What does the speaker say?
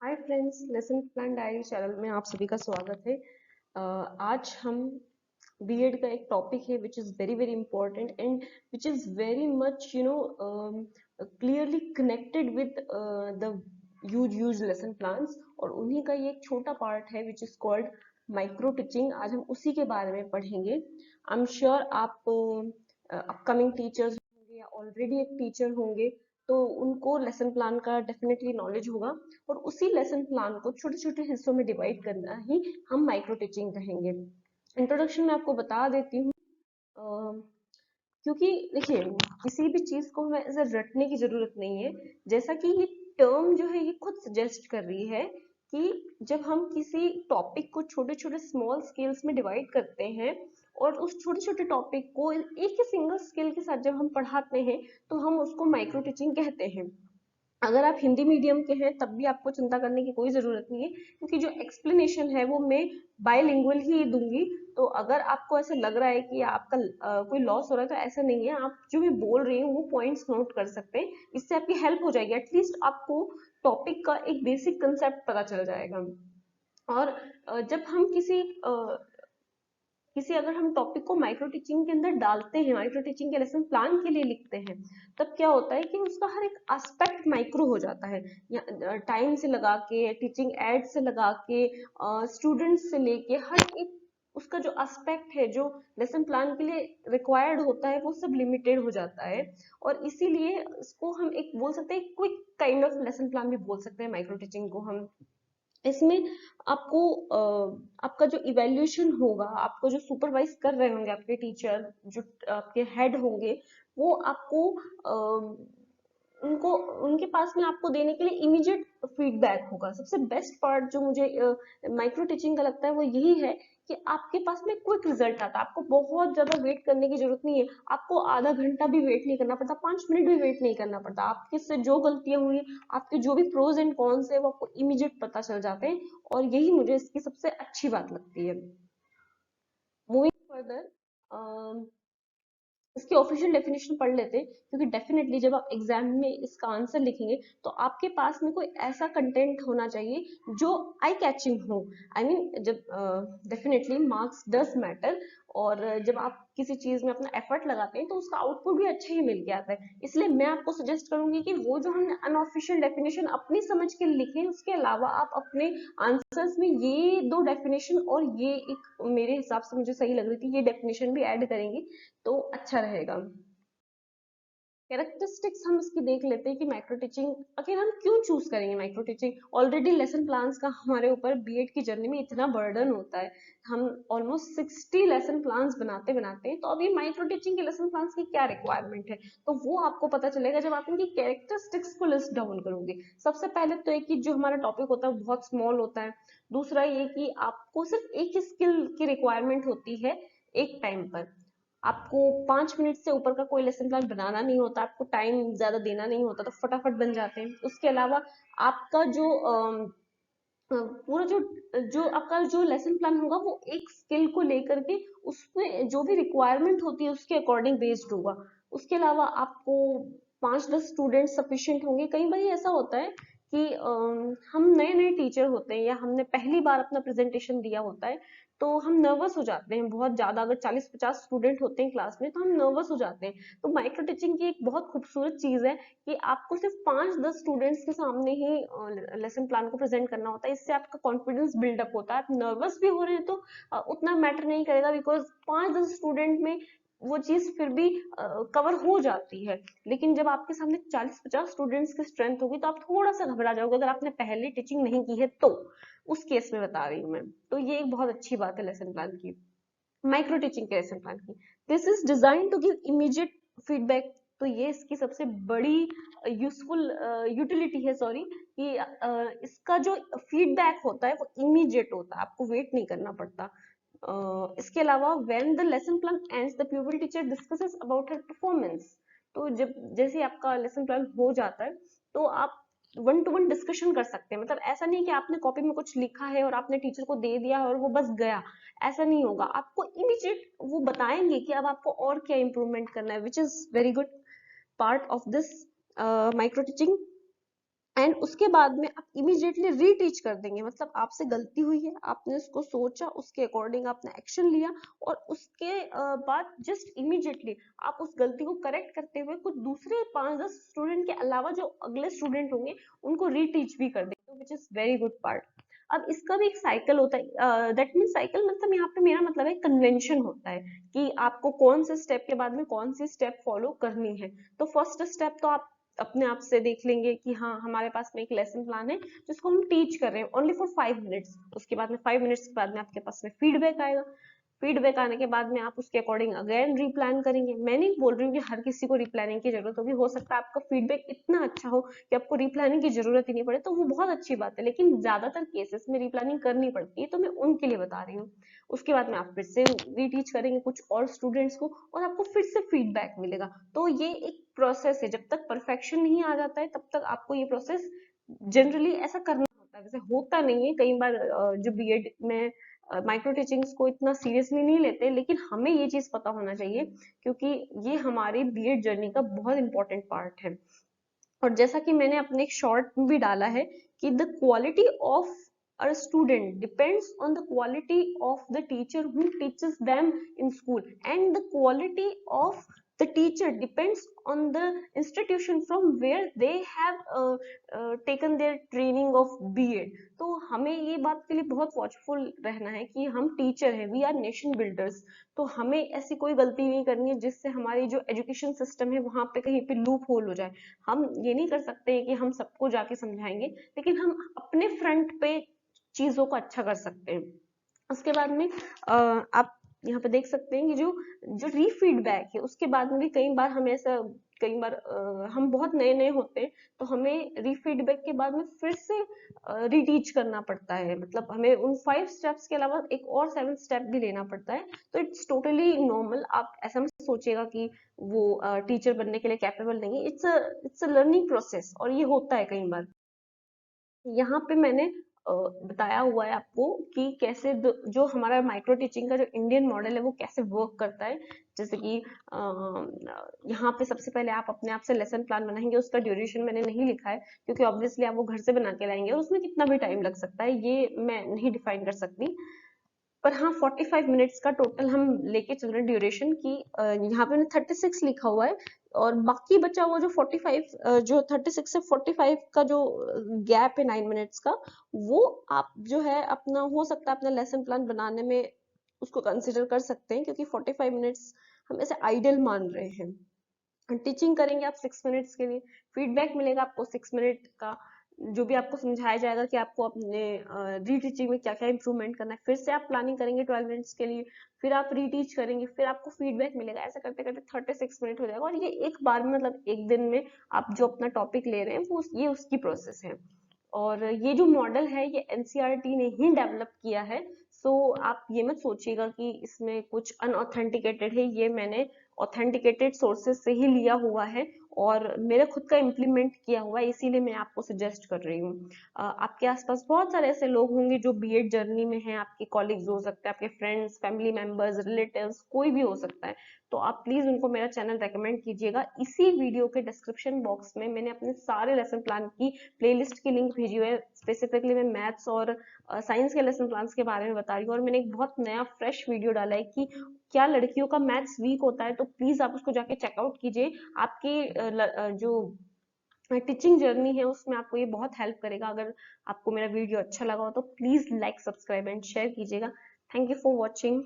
Hi friends, lesson plan diary channel में आप सभी का स्वागत है। आज हम बीएड का एक टॉपिक है which is very very important and which is very much clearly connected with the use lesson plans, और उन्हीं का ये एक छोटा पार्ट है which is called micro teaching. आज हम उसी के बारे में पढ़ेंगे। आई एम श्योर आप अपकमिंग टीचर्स होंगे या ऑलरेडी एक टीचर होंगे, तो उनको लेसन प्लान का डेफिनेटली नॉलेज होगा, और उसी लेसन प्लान को छोटे छोटे हिस्सों में डिवाइड करना ही हम माइक्रो टीचिंग कहेंगे। इंट्रोडक्शन में आपको बता देती हूँ। क्योंकि देखिए, किसी भी चीज को हमें ऐसे रटने की जरूरत नहीं है। जैसा कि ये टर्म जो है ये खुद सजेस्ट कर रही है कि जब हम किसी टॉपिक को छोटे छोटे स्मॉल स्केल्स में डिवाइड करते हैं और उस छोटे छोटे टॉपिक को एक ही सिंगल स्केल के साथ जब हम पढ़ाते हैं, तो हम उसको माइक्रो टीचिंग कहते हैं। अगर आप हिंदी मीडियम के हैं तब भी आपको चिंता करने की कोई ज़रूरत नहीं है, क्योंकि जो एक्सप्लेनेशन है वो मैं बायलिंगुअल ही दूंगी। तो अगर आपको ऐसा लग रहा है कि आपका कोई लॉस हो रहा है, तो ऐसा नहीं है। आप जो मैं बोल रही हूँ वो पॉइंट्स नोट कर सकते हैं, इससे आपकी हेल्प हो जाएगी। एटलीस्ट आपको टॉपिक का एक बेसिक कंसेप्ट पता चल जाएगा। और जब हम किसी अगर हम टॉपिक को माइक्रो टीचिंग के अंदर डालते हैं, माइक्रो टीचिंग के लेसन प्लान के लिए लिखते हैं, तब क्या होता है कि उसका हर एक एस्पेक्ट माइक्रो हो जाता है। टाइम से लगा के, टीचिंग एड से लगा के, स्टूडेंट्स से लेके, हर एक उसका जो एस्पेक्ट है जो लेसन प्लान के लिए रिक्वायर्ड होता है, वो सब लिमिटेड हो जाता है। और इसीलिए इसको हम एक बोल सकते हैं, quick kind of lesson plan भी बोल सकते हैं माइक्रो टीचिंग को हम। इसमें आपको आपका जो इवैल्यूएशन होगा, आपको जो सुपरवाइज कर रहे होंगे आपके टीचर, जो आपके हेड होंगे, वो आपको उनको उनके पास में आपको देने के लिए इमीडिएट फीडबैक होगा। सबसे बेस्ट पार्ट जो मुझे माइक्रो टीचिंग का लगता है वो यही है कि आपके पास में क्विक रिजल्ट आता है। आपको बहुत ज्यादा वेट करने की जरूरत नहीं है। आपको आधा घंटा भी वेट नहीं करना पड़ता, 5 मिनट भी वेट नहीं करना पड़ता। आपके से जो गलतियां हुई, आपके जो भी प्रोज एंड कॉन्स है, वो आपको इमीडिएट पता चल जाते हैं। और यही मुझे इसकी सबसे अच्छी बात लगती है। मूविंग फर्दर, इसकी ऑफिशियल डेफिनेशन पढ़ लेते हैं, क्योंकि डेफिनेटली जब आप एग्जाम में इसका आंसर लिखेंगे, तो आपके पास में कोई ऐसा कंटेंट होना चाहिए जो आई कैचिंग हो। आई मीन, जब डेफिनेटली मार्क्स डज मैटर, और जब आप किसी चीज में अपना एफर्ट लगाते हैं तो उसका आउटपुट भी अच्छा ही मिल के आता है। इसलिए मैं आपको सजेस्ट करूंगी कि वो जो हमने अनऑफिशियल डेफिनेशन अपनी समझ के लिखे, उसके अलावा आप अपने आंसर्स में ये दो डेफिनेशन और ये एक, मेरे हिसाब से मुझे सही लग रही थी, ये डेफिनेशन भी ऐड करेंगे तो अच्छा रहेगा। कैरेक्टरिस्टिक्स हम इसकी देख लेते हैं कि माइक्रो टीचिंग आखिर हम क्यों चूज करेंगे। Micro teaching, already lesson plans का हमारे ऊपर बीएड की जर्नी में इतना बर्डन होता है। हम ऑलमोस्ट 60 लेसन प्लान्स बनाते बनाते हैं, तो अभी माइक्रो टीचिंग के लेसन प्लान्स की क्या रिक्वायरमेंट है, तो वो आपको पता चलेगा जब आप इनकी कैरेक्टरिस्टिक्स को लिस्ट डाउन करोगे। सबसे पहले तो एक कि जो हमारा टॉपिक होता है वो बहुत स्मॉल होता है। दूसरा ये कि आपको सिर्फ एक ही स्किल की रिक्वायरमेंट होती है एक टाइम पर। आपको 5 मिनट से ऊपर का कोई लेसन प्लान बनाना नहीं होता, आपको टाइम ज्यादा देना नहीं होता, तो फटाफट बन जाते हैं। उसके अलावा आपका जो पूरा जो आपका जो लेसन प्लान होगा, वो एक स्किल को लेकर के उसमें जो भी रिक्वायरमेंट होती है उसके अकॉर्डिंग बेस्ड होगा। उसके अलावा आपको 5-10 स्टूडेंट सफिशिएंट होंगे। कई बार ऐसा होता है कि हम नए नए टीचर होते हैं या हमने पहली बार अपना प्रेजेंटेशन दिया होता है, तो हम नर्वस हो जाते हैं बहुत ज्यादा। अगर 40-50 स्टूडेंट होते हैं क्लास में, तो हम नर्वस हो जाते हैं। तो माइक्रो टीचिंग की एक बहुत खूबसूरत चीज है कि आपको सिर्फ 5-10 स्टूडेंट्स के सामने ही लेसन प्लान को प्रेजेंट करना होता है। इससे आपका कॉन्फिडेंस बिल्डअप होता है। आप नर्वस भी हो रहे हैं तो उतना मैटर नहीं करेगा, बिकॉज 5-10 स्टूडेंट में वो चीज फिर भी कवर हो जाती है। लेकिन जब आपके सामने 40-50 स्टूडेंट्स की स्ट्रेंथ होगी, तो आप थोड़ा सा घबरा जाओगे, अगर आपने पहले टीचिंग नहीं की है तो। उस केस में बता रही हूँ मैं। तो ये एक बहुत अच्छी बात है लेसन प्लान की, माइक्रो टीचिंग के लेसन प्लान की। This is design to give immediate feedback. तो ये इसकी सबसे बड़ी यूजफुल यूटिलिटी है, सॉरी, कि इसका जो फीडबैक होता है वो इमीडिएट होता है, आपको वेट नहीं करना पड़ता। इसके अलावा when the lesson plan ends, the प्यूपिल teacher discusses about her performance. तो जब जैसे आपका लेसन प्लान हो जाता है, तो आप वन टू वन डिस्कशन कर सकते हैं। मतलब ऐसा नहीं कि आपने कॉपी में कुछ लिखा है और आपने टीचर को दे दिया और वो बस गया। ऐसा नहीं होगा, आपको इमीडिएट वो बताएंगे कि अब आपको और क्या इंप्रूवमेंट करना है, which is very good part of this micro teaching. And उसके बाद में आप इमीडिएटली रीटीच कर देंगे, मतलब आपसे गलती हुई है, आपने उसको सोचा, उसके अकॉर्डिंग आपने एक्शन लिया, और उसके बाद जस्ट इमीडिएटली आप उस गलती को करेक्ट करते हुए कुछ दूसरे 5-10 स्टूडेंट के अलावा जो अगले स्टूडेंट होंगे उनको रीटीच भी कर देंगे, which is very good part. अब इसका भी एक साइकिल होता है, दैट मीन साइकिल मतलब यहाँ पे मेरा मतलब है कन्वेंशन होता है कि आपको कौन से स्टेप के बाद में कौन सी स्टेप फॉलो करनी है। तो फर्स्ट स्टेप तो आप अपने आप से देख लेंगे कि हाँ हमारे पास में एक लेसन प्लान है जिसको हम टीच कर रहे हैं ओनली फॉर 5 मिनट्स। उसके बाद में 5 मिनट्स के बाद में आपके पास में फीडबैक आएगा। फीडबैक आने के बाद में आप उसके अकॉर्डिंग अगेन रिप्लान करेंगे। मैं नहीं बोल रही हूँ कि हर किसी को रिप्लानिंग की जरूरत होगी, हो सकता है आपका फीडबैक इतना अच्छा हो कि आपको रिप्लानिंग की जरूरत ही नहीं पड़े, तो वो बहुत अच्छी बात है, लेकिन ज्यादातर केसेस में रिप्लानिंग करनी पड़ती है, तो मैं उनके लिए बता रही हूँ। उसके बाद में आप फिर से रीटीच करेंगे कुछ और स्टूडेंट्स को और आपको फिर से फीडबैक मिलेगा। तो ये एक प्रोसेस है, जब तक परफेक्शन नहीं आ जाता है तब तक आपको ये प्रोसेस जनरली ऐसा करना होता है। वैसे होता नहीं है कई बार, जो बीएड में माइक्रो टीचिंग्स को इतना सीरियसली नहीं लेते, लेकिन हमें ये चीज पता होना चाहिए क्योंकि ये हमारी बीएड जर्नी का बहुत इंपॉर्टेंट पार्ट है। और जैसा कि मैंने अपने एक शॉर्ट में भी डाला है कि the quality of a student depends on the quality of the teacher who teaches them in school, and the quality of the teacher depends on the institution from where they have taken their training of B.Ed. तो हमें ये बात के लिए बहुत watchful रहना है कि हम टीचर हैं, वी आर नेशन बिल्डर्स। तो हमें ऐसी कोई गलती नहीं करनी है जिससे हमारी जो एजुकेशन सिस्टम है वहां पे कहीं पे लूप होल हो जाए। हम ये नहीं कर सकते कि हम सबको जाके समझाएंगे, लेकिन हम अपने फ्रंट पे चीजों को अच्छा कर सकते हैं। उसके बाद में आप यहाँ पे देख सकते हैं कि जो जो रीफीडबैक है उसके बाद में भी कई बार हमें ऐसा, कई बार हम बहुत नए नए होते हैं तो हमें रीफीडबैक के बाद में फिर से रीटीच करना पड़ता है, मतलब हमें उन 5 स्टेप्स के अलावा एक और 7 स्टेप भी लेना पड़ता है। तो इट्स टोटली नॉर्मल, आप ऐसा मत सोचिएगा कि वो टीचर बनने के लिए कैपेबल नहीं है। इट्स अ लर्निंग प्रोसेस और ये होता है कई बार। यहाँ पे मैंने बताया हुआ है आपको कि कैसे जो हमारा माइक्रो टीचिंग का जो इंडियन मॉडल है वो कैसे वर्क करता है। जैसे कि यहाँ पे सबसे पहले आप अपने आप से लेसन प्लान बनाएंगे, उसका ड्यूरेशन मैंने नहीं लिखा है क्योंकि ऑब्वियसली आप वो घर से बना के लाएंगे और उसमें कितना भी टाइम लग सकता है ये मैं नहीं डिफाइन कर सकती। पर हाँ 45 मिनट्स का टोटल हम लेके चल रहे हैं ड्यूरेशन की। यहाँ पे 36 लिखा हुआ है और बाकी बचा हुआ जो 45, जो 36 से 45 का जो गैप है 9 मिनट्स का, वो आप जो है अपना हो सकता है अपना लेसन प्लान बनाने में उसको कंसिडर कर सकते हैं, क्योंकि 45 मिनट्स हम ऐसे आइडियल मान रहे हैं। टीचिंग करेंगे आप 6 मिनट्स के लिए, फीडबैक मिलेगा आपको 6 मिनट का, जो भी आपको समझाया जाएगा कि आपको अपने रीटीचिंग में क्या क्या इंप्रूवमेंट करना है। फिर से आप प्लानिंग करेंगे 12 मिनट्स के लिए, फिर आप रीटीच करेंगे, फिर आपको फीडबैक मिलेगा, ऐसा करते करते 36 मिनट हो जाएगा। और ये एक बार में, मतलब एक दिन में आप जो अपना टॉपिक ले रहे हैं वो ये उसकी प्रोसेस है। और ये जो मॉडल है ये एनसीईआरटी ने ही डेवलप किया है। सो आप ये मत सोचिएगा कि इसमें कुछ अनऑथेंटिकेटेड है, ये मैंने ऑथेंटिकेटेड सोर्सेज से ही लिया हुआ है और मेरे खुद का इम्प्लीमेंट किया हुआ है, इसीलिए मैं आपको सजेस्ट कर रही हूँ। आपके आसपास बहुत सारे ऐसे लोग होंगे जो बीएड जर्नी में हैं, आपके कॉलीग्स हो सकते हैं, आपके फ्रेंड्स, फैमिली मेंबर्स, रिलेटिव्स, कोई भी हो सकता है। तो आप प्लीज उनको मेरा चैनल रेकमेंड कीजिएगा। इसी वीडियो के डिस्क्रिप्शन बॉक्स में मैंने अपने सारे लेसन प्लान की प्लेलिस्ट की लिंक भेजी हुई है। स्पेसिफिकली मैं मैथ्स और साइंस के लेसन प्लान्स के बारे में बता रही हूँ और मैंने एक बहुत नया फ्रेश वीडियो डाला है कि क्या लड़कियों का मैथ्स वीक होता है, तो प्लीज आप उसको जाके चेकआउट कीजिए। आपकी जो टीचिंग जर्नी है उसमें आपको ये बहुत हेल्प करेगा। अगर आपको मेरा वीडियो अच्छा लगा हो तो please like, subscribe and share कीजिएगा। Thank you for watching.